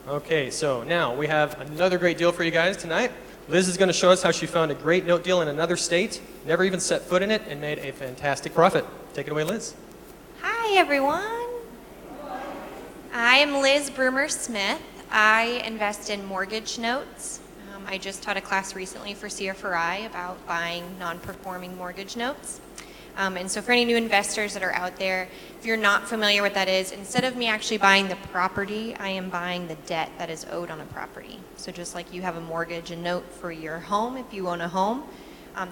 Okay, so now we have another great deal for you guys tonight. Liz is going to show us how she found a great note deal in another state, never even set foot in it, and made a fantastic profit. Take it away, Liz. Hi, everyone. I am Liz Brumer-Smith. I invest in mortgage notes. I just taught a class recently for CFRI about buying non-performing mortgage notes. And so for any new investors that are out there, if you're not familiar what that is, instead of me actually buying the property, I am buying the debt that is owed on a property. So just like you have a mortgage and note for your home, if you own a home,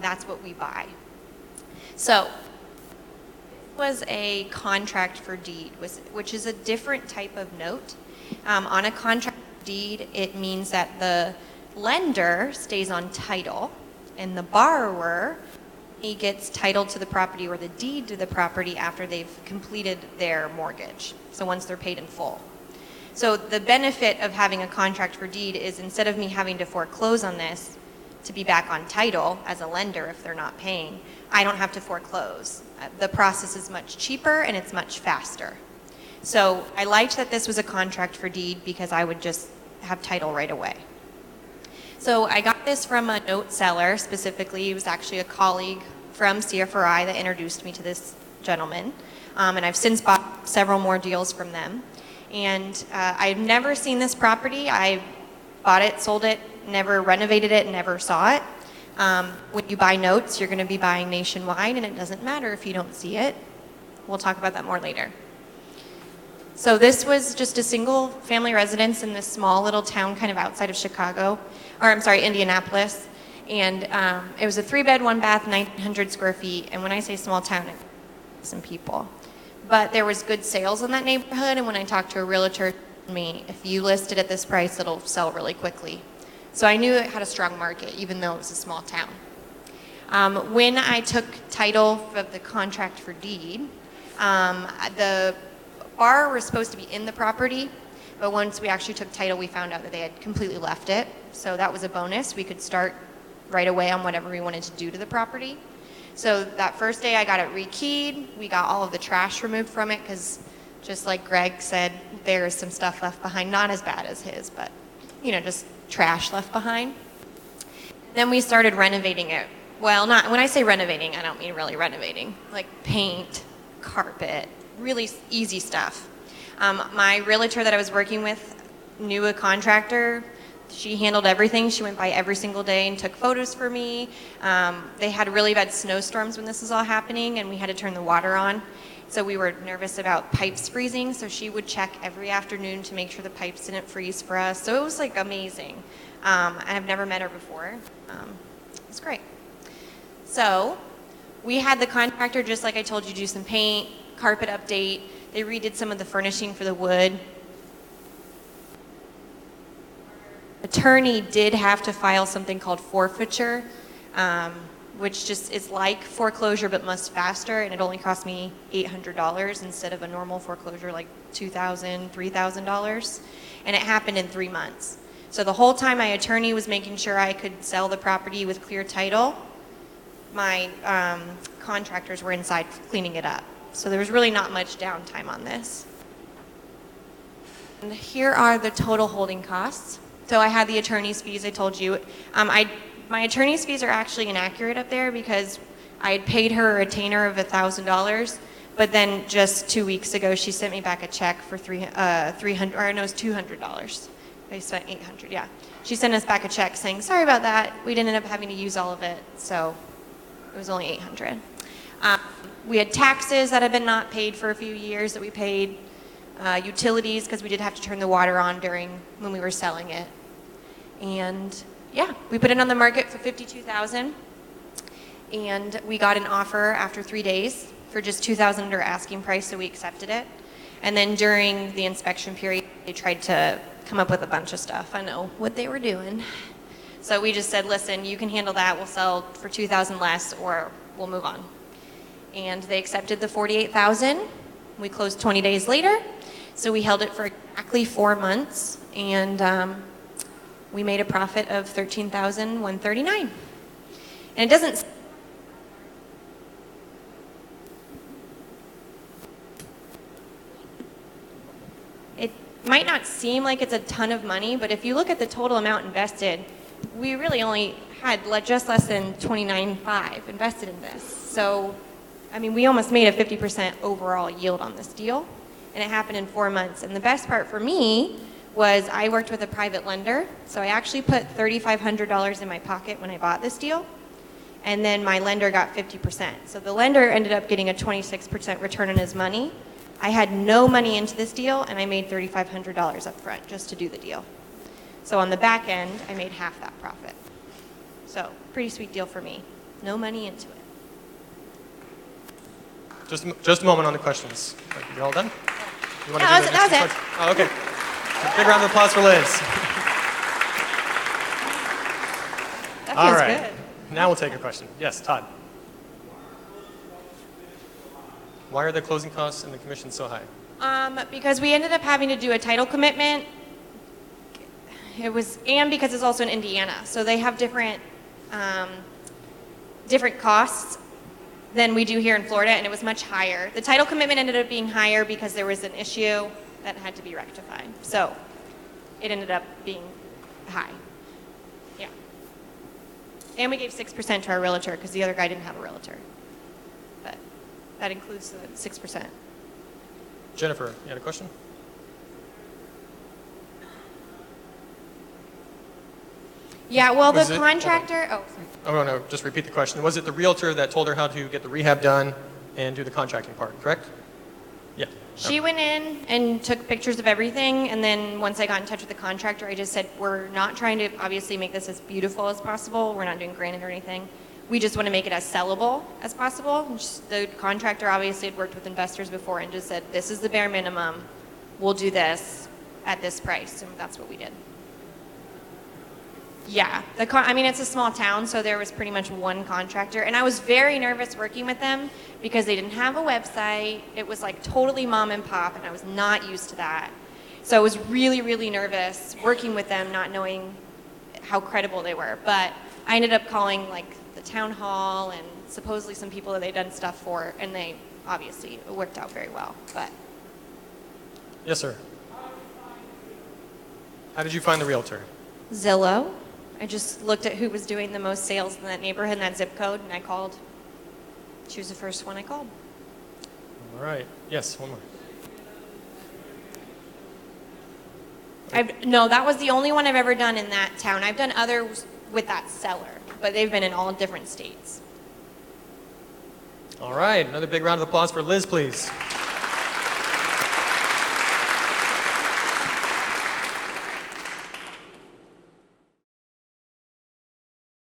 that's what we buy. So was a contract for deed, which is a different type of note. On a contract for deed, it means that the lender stays on title and the borrower, he gets title to the property or the deed to the property after they've completed their mortgage. So once they're paid in full. So the benefit of having a contract for deed is instead of me having to foreclose on this to be back on title as a lender if they're not paying, I don't have to foreclose. The process is much cheaper and it's much faster. So I liked that this was a contract for deed because I would just have title right away. So I got this from a note seller specifically. He was actually a colleague from CFRI that introduced me to this gentleman. And I've since bought several more deals from them. And I've never seen this property. I bought it, sold it, never renovated it, never saw it. When you buy notes, you're going to be buying nationwide, and it doesn't matter if you don't see it. We'll talk about that more later. So this was just a single family residence in this small little town kind of outside of Chicago, or I'm sorry, Indianapolis. And it was a 3-bed, 1-bath, 900 square feet. And when I say small town, it's some people. But there was good sales in that neighborhood, and when I talked to a realtor, she told me, if you list it at this price, it'll sell really quickly. So I knew it had a strong market, even though it was a small town. When I took title of the contract for deed, the borrower was supposed to be in the property, but once we actually took title, we found out that they had completely left it. So that was a bonus. We could start right away on whatever we wanted to do to the property. So that first day I got it rekeyed. We got all of the trash removed from it because just like Greg said, there is some stuff left behind, not as bad as his, but just trash left behind. Then we started renovating it. Well, not when I say renovating, I don't mean really renovating, like paint, carpet, really easy stuff. My realtor that I was working with knew a contractor. She handled everything. She went by every single day and took photos for me. They had really bad snowstorms when this was all happening, and we had to turn the water on. So we were nervous about pipes freezing, so she would check every afternoon to make sure the pipes didn't freeze for us. So it was like amazing. I've never met her before. It was great. So we had the contractor, just like I told you, do some paint, carpet update. They redid some of the furnishing for the wood. Attorney did have to file something called forfeiture, which just is like foreclosure but much faster, and it only cost me $800 instead of a normal foreclosure like $2,000, $3,000, and it happened in 3 months. So the whole time my attorney was making sure I could sell the property with clear title, my contractors were inside cleaning it up. So there was really not much downtime on this. And here are the total holding costs. So I had the attorney's fees I told you. My attorney's fees are actually inaccurate up there because I had paid her a retainer of $1,000, but then just 2 weeks ago she sent me back a check for $300, or no, it was $200. I spent $800, yeah. She sent us back a check saying, sorry about that, we didn't end up having to use all of it, so it was only $800. We had taxes that had been not paid for a few years that we paid, utilities because we did have to turn the water on when we were selling it. And yeah, we put it on the market for $52,000, and we got an offer after 3 days for just $2,000 under asking price, so we accepted it. And then during the inspection period, they tried to come up with a bunch of stuff. I know what they were doing. So we just said, listen, you can handle that. We'll sell for $2,000 less, or we'll move on. And they accepted the $48,000. We closed 20 days later. So we held it for exactly 4 months, and we made a profit of $13,139. And it doesn't. might not seem like it's a ton of money, but if you look at the total amount invested, we really only had just less than $29,500 invested in this. So, I mean, we almost made a 50% overall yield on this deal, and it happened in 4 months. And the best part for me was I worked with a private lender, so I actually put $3,500 in my pocket when I bought this deal, and then my lender got 50%. So the lender ended up getting a 26% return on his money. I had no money into this deal, and I made $3,500 up front just to do the deal. So on the back end, I made half that profit. So pretty sweet deal for me. No money into it. Just a moment on the questions. You all done? You want to No, do the that was next it. question? Oh, okay. Big round of applause for Liz. That All feels right. good. Now we'll take a question. Yes, Todd. Why are the closing costs and the commissions so high? Because we ended up having to do a title commitment. And because it's also in Indiana, so they have different costs than we do here in Florida, and it was much higher. The title commitment ended up being higher because there was an issue that had to be rectified. So it ended up being high. Yeah. And we gave 6% to our realtor because the other guy didn't have a realtor. But that includes the 6%. Jennifer, you had a question? Yeah, well, Was the it- contractor, oh, sorry. Oh, no, just repeat the question. Was it the realtor that told her how to get the rehab done and do the contracting part, correct? Yeah. She went in and took pictures of everything, and then once I got in touch with the contractor, I just said, we're not trying to obviously make this as beautiful as possible. We're not doing granite or anything. We just want to make it as sellable as possible. And the contractor obviously had worked with investors before and just said, this is the bare minimum. We'll do this at this price, and that's what we did. Yeah, I mean, it's a small town, so there was pretty much one contractor, and I was very nervous working with them because they didn't have a website. It was like totally mom and pop, and I was not used to that. So I was really, really nervous working with them, not knowing how credible they were. But I ended up calling like the town hall and supposedly some people that they'd done stuff for, and they obviously it worked out very well. But Yes, sir. How did you find the realtor? Zillow. I just looked at who was doing the most sales in that neighborhood, in that zip code, and I called. She was the first one I called. All right. Yes, one more. No, that was the only one I've ever done in that town. I've done others with that seller, but they've been in all different states. All right. Another big round of applause for Liz, please.